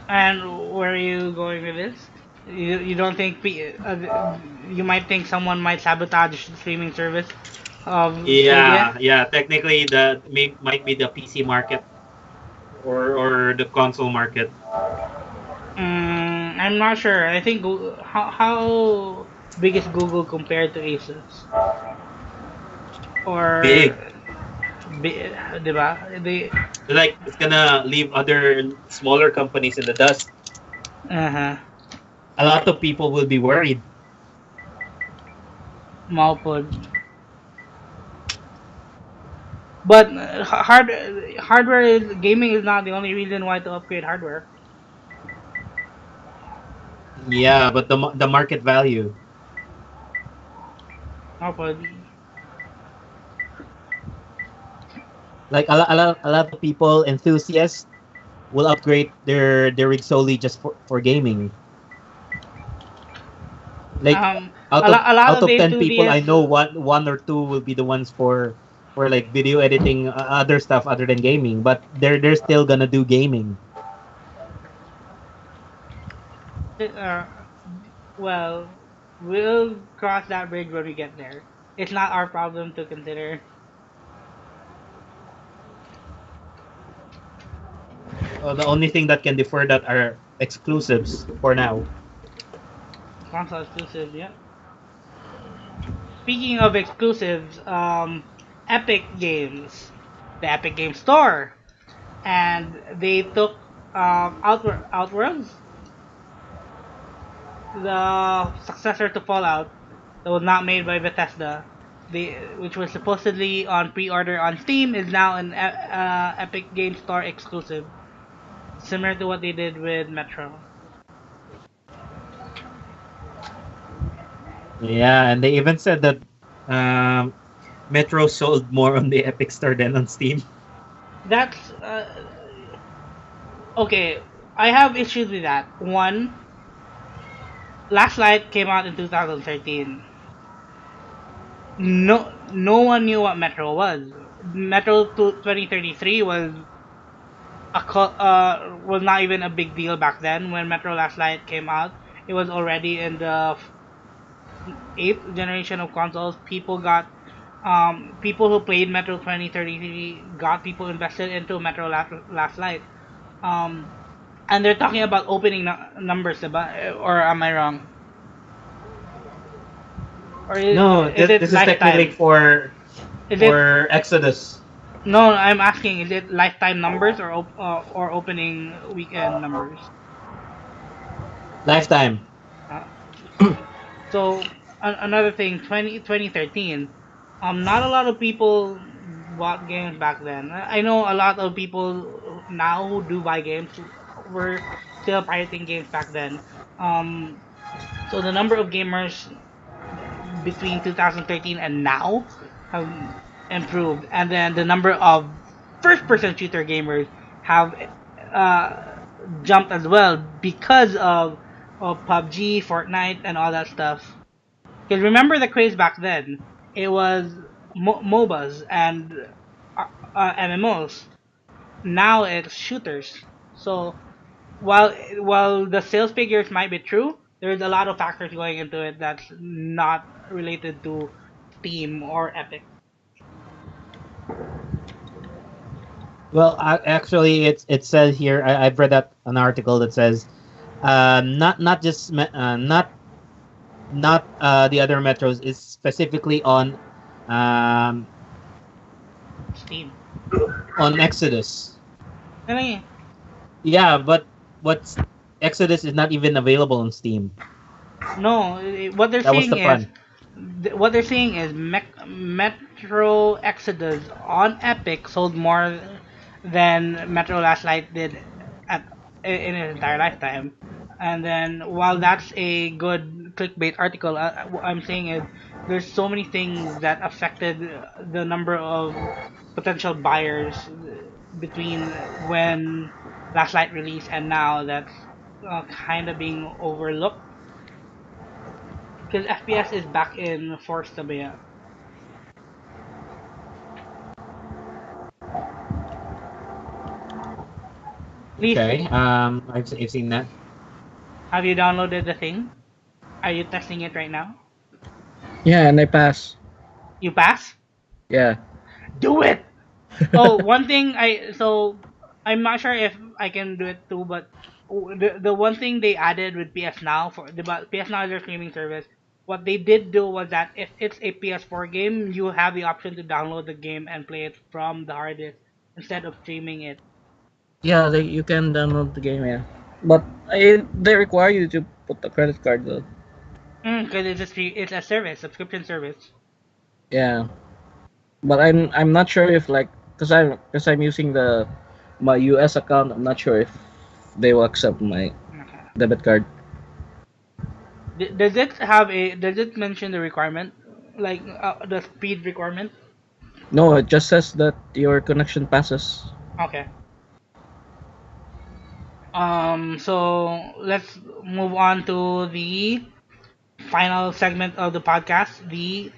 And where are you going with this? You don't think you might think someone might sabotage the streaming service of Stadia? Yeah. Technically, might be the PC market or the console market. I'm not sure. I think how big is Google compared to Asus or Big. diba? Like it's gonna leave other smaller companies in the dust. Uh-huh. A lot of people will be worried. Maupod. But hardware gaming is not the only reason why to upgrade hardware. Yeah, but the market value, Maupod. like a lot of people enthusiasts will upgrade their rig solely just for gaming. Like out of A lot out of of the 10 people, I enthusiasts. know one or two will be the ones for like video editing, other stuff other than gaming, but they're still gonna do gaming. Uh, well, we'll cross that bridge when we get there. It's not our problem to consider. The only thing that can defer that are exclusives for now. Console exclusive, yeah. Speaking of exclusives, Epic Games, the Epic Game Store, and they took Outworlds, the successor to Fallout, that was not made by Bethesda, which was supposedly on pre-order on Steam, is now an Epic Game Store exclusive, similar to what they did with Metro. Yeah, and they even said that um, Metro sold more on the Epic Store than on Steam. That's okay. I have issues with that. One, Last Light came out in 2013. No one knew what Metro was. Metro 2033 was not even a big deal back then when Metro Last Light came out. It was already in the eighth generation of consoles. People who played Metro 2033 got people invested into Metro Last Light. Um, and they're talking about opening numbers, diba? Or am I wrong? Or No, is it this is technically lifetime? Is it for Exodus No, I'm asking, is it lifetime numbers or opening weekend numbers? lifetime. Uh, so another thing, 2013, not a lot of people bought games back then. I know a lot of people now who do buy games were still pirating games back then. Um, so the number of gamers between 2013 and now have improved, and then the number of first-person shooter gamers have uh, jumped as well because of PUBG, Fortnite, and all that stuff. Because remember the craze back then, it was MOBAs and MMOs. Now it's shooters. So while the sales figures might be true, there's a lot of factors going into it that's not related to Steam or Epic. Well, actually, it says here. I've read that an article that says, not just not the other metros is specifically um, Steam. on Exodus. Ano yun? Yeah, but what's Exodus is not even available on Steam. No, what they're That was saying the is fun. Metro Exodus on Epic sold more than Metro Last Light did at in its entire lifetime. And then while that's a good clickbait article, what I'm saying is there's so many things that affected the number of potential buyers between when Last Light released and now that's kind of being overlooked because FPS is back in force sabi. Please, Okay. I've seen that. have you downloaded the thing? Are you testing it right now? Yeah, and I pass. You pass? Yeah. Do it! Oh, one thing I'm not sure if I can do it too, but the one thing they added with PS Now for the PS Now is their streaming service. What they did do was that if it's a PS4 game, you have the option to download the game and play it from the hard disk instead of streaming it. Yeah, you can download the game, yeah. But they require you to put the credit card though. Because it's a service, subscription service. Yeah. But I'm not sure if like cuz I'm using the my US account, I'm not sure if they will accept my Okay. debit card. Does it mention the requirement, like the speed requirement? No, it just says that your connection passes. Okay. So let's move on to the final segment of the podcast, the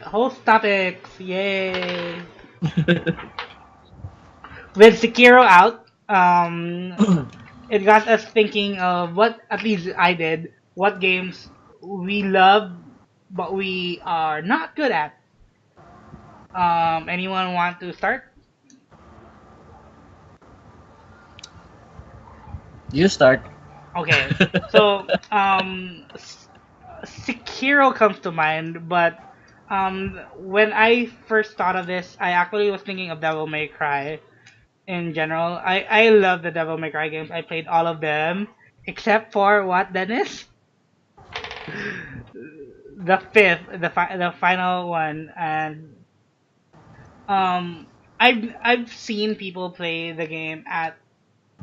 host topics. Yay! With Sekiro out, it got us thinking of what at least I did. What games we love but we are not good at. Anyone want to start? You start. Okay, so Sekiro comes to mind, but when I first thought of this, I actually was thinking of Devil May Cry in general. I love the Devil May Cry games. I played all of them except for what, Dennis? The fifth, the final one, and um, I've seen people play the game at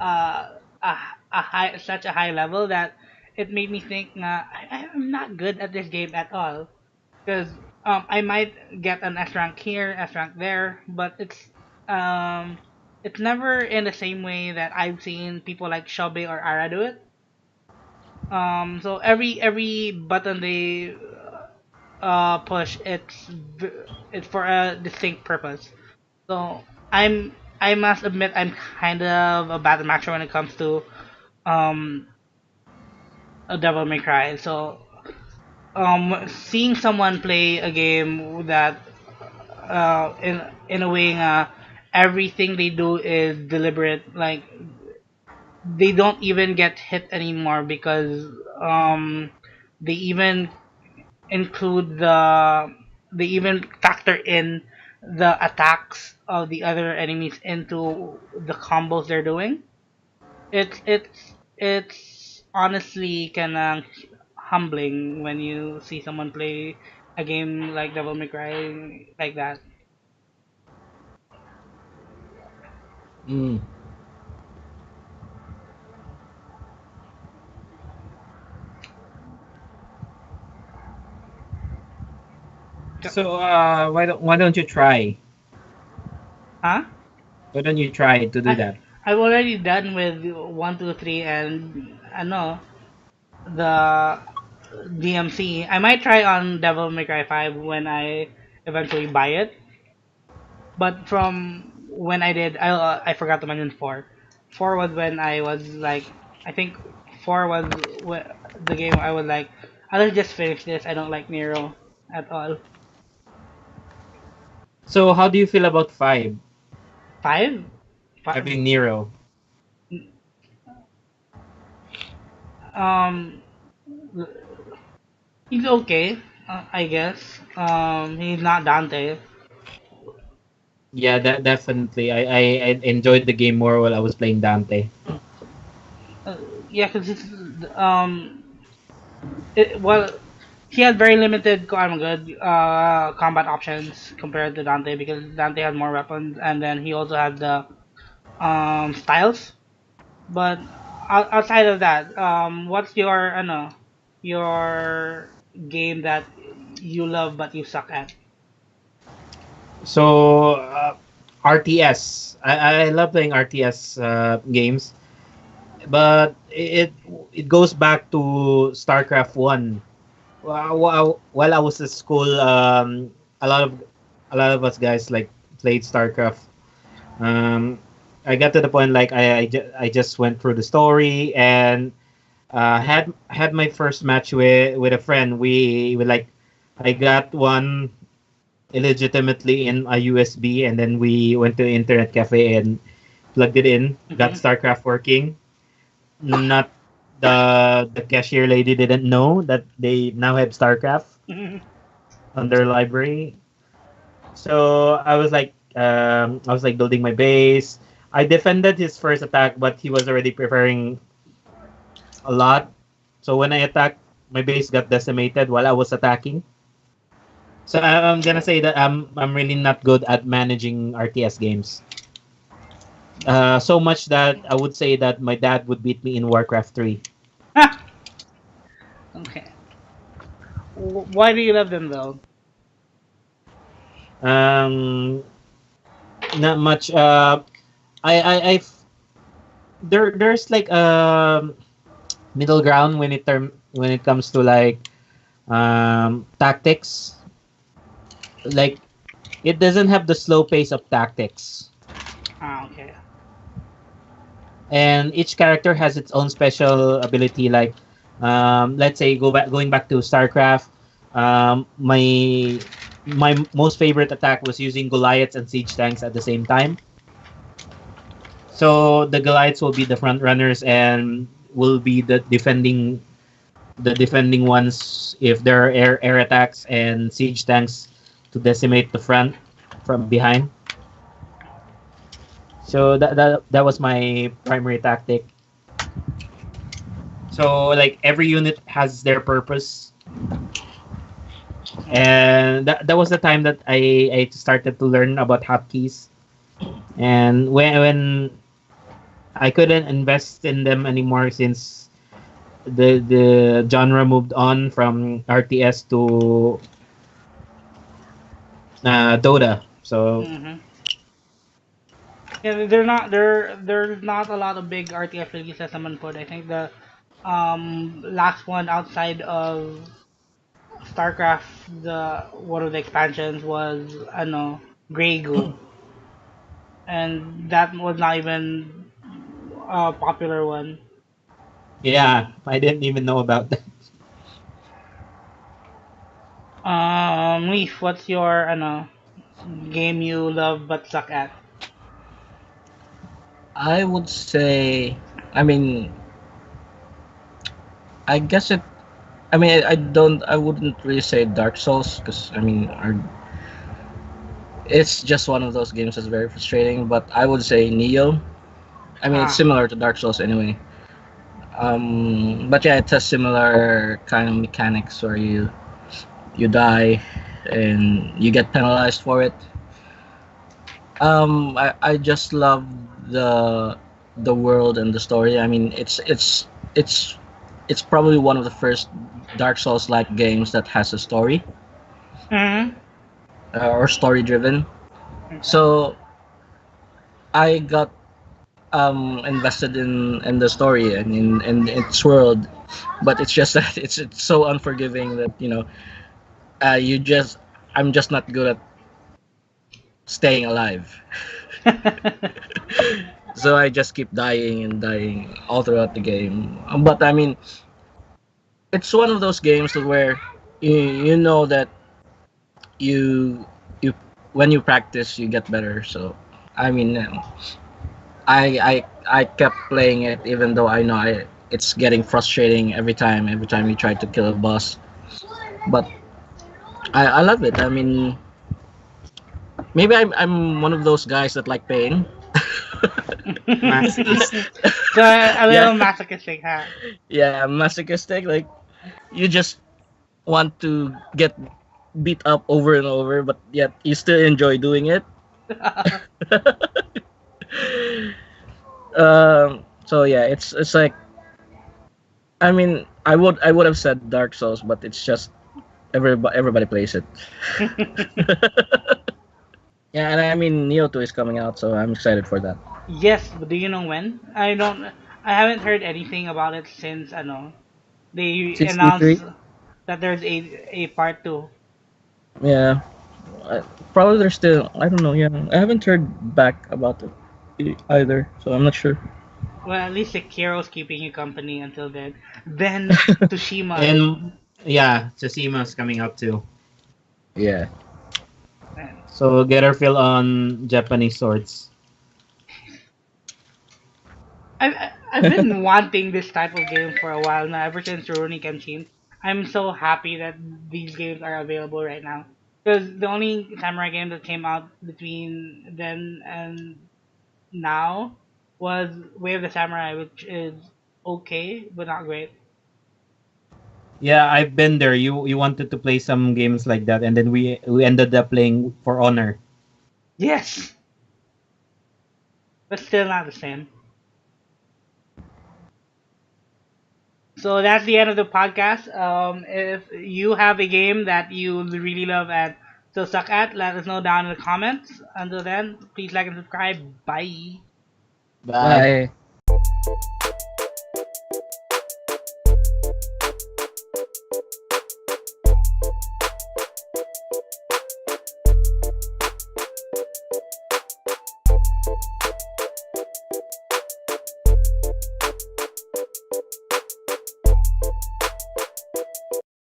uh, a, such a high level that it made me think I'm not good at this game at all because I might get an S rank here, S rank there, but um it's never in the same way that I've seen people like Shobe or Ara do it. So every button they push, it's for a distinct purpose. So I must admit I'm kind of a bad matcher when it comes to um a Devil May Cry. So seeing someone play a game that in a way everything they do is deliberate, like they don't even get hit anymore because they even include they even factor in the attacks of the other enemies into the combos they're doing. It's honestly kind of humbling when you see someone play a game like Devil May Cry like that. Mm. So why don't you try? Huh? Why don't you try to do I that? I've already done with 1, 2, 3 and ano the DMC. I might try on Devil May Cry 5 when I eventually buy it. But from when I did, I forgot to mention 4. 4 was when I was like, I think 4 was the game I was like, I'll just finish this. I don't like Nero at all. So how do you feel about 5? 5? Fi- Having Nero. Um, he's okay, I guess. He's not Dante. Yeah, that definitely. I enjoyed the game more while I was playing Dante. Uh, yeah, because it's well, he had very limited good combat options compared to Dante because Dante had more weapons, and then he also had the styles. But outside of that, what's your your game that you love but you suck at? So RTS. I love playing RTS games, but it goes back to StarCraft One. While I was at school, a lot of a lot of us guys like played StarCraft. Um, I got to the point like I just went through the story and had my first match with a friend. We like I got one illegitimately in a USB, and then we went to internet cafe and plugged it in. Got Hmm. StarCraft working. Not the cashier lady didn't know that they now have StarCraft on their library. So I was like building my base. I defended his first attack, but he was already preparing a lot. So when I attacked, my base got decimated while I was attacking. So I'm gonna say that I'm really not good at managing RTS games. So much that I would say that my dad would beat me in Warcraft 3. Okay. Why do you love them though? Um, Not much. There's like middle ground when it comes to like tactics. Like it doesn't have the slow pace of tactics, Ah, okay. and each character has its own special ability. Like let's say going back to StarCraft. My most favorite attack was using Goliaths and siege tanks at the same time. So the Goliaths will be the front runners and will be the defending ones if there are air attacks and siege tanks to decimate the front from behind. So that was my primary tactic. So like every unit has their purpose, and that was the time that I started to learn about hotkeys. And when I couldn't invest in them anymore since the genre moved on from RTS to Dota. So Mm-hmm. Yeah, there's not a lot of big RTS releases as someone put. I think the last one outside of StarCraft, the one of the expansions was I know Grey Goo, and that was not even a popular one. yeah, I didn't even know about that. Leaf, what's your I know game you love but suck at? I would say, I mean, I guess it. I mean, I don't. I wouldn't really say Dark Souls because I mean, it's just one of those games that's very frustrating. But I would say Neo. I mean, it's Ah, similar to Dark Souls anyway. But yeah, it has similar kind of mechanics where you die and you get penalized for it. I just love the the world and the story. I mean, it's it's probably one of the first Dark Souls like games that has a story mm-hmm. or story driven. Okay. So I got invested in the story and in its world, but it's just that it's so unforgiving that you just I'm just not good at staying alive. So I just keep dying and dying all throughout the game. But I mean, it's one of those games that where you know that you you when you practice you get better. So I mean, I kept playing it even though I know it's getting frustrating every time you try to kill a boss. But I love it. I mean, maybe I'm one of those guys that like pain. Masochist. So a Yeah, little masochistic, huh? yeah, masochistic. Like you just want to get beat up over and over, but yet you still enjoy doing it. So yeah, it's like I mean I would have said Dark Souls, but it's just everybody plays it. Yeah, and I mean Neo 2 is coming out, so I'm excited for that. Yes, but do you know when? I haven't heard anything about it since I know they Since E3, announced that there's a part two. yeah, I, probably they're still. I don't know. Yeah, I haven't heard back about it either, so I'm not sure. Well, at least Sekiro's keeping you company until then. Then Tsushima. And yeah, Tsushima's coming up too. Yeah, Man. So get our fill on Japanese swords. I've been wanting this type of game for a while now, ever since Rurouni Kenshin. I'm so happy that these games are available right now. Because the only samurai game that came out between then and now was Way of the Samurai, which is okay, but not great. Yeah, I've been there. You wanted to play some games like that, and then we ended up playing For Honor. Yes, but still not the same. So that's the end of the podcast. If you have a game that you really love and still suck at, let us know down in the comments. Until then, please like and subscribe. Bye. Bye. bye.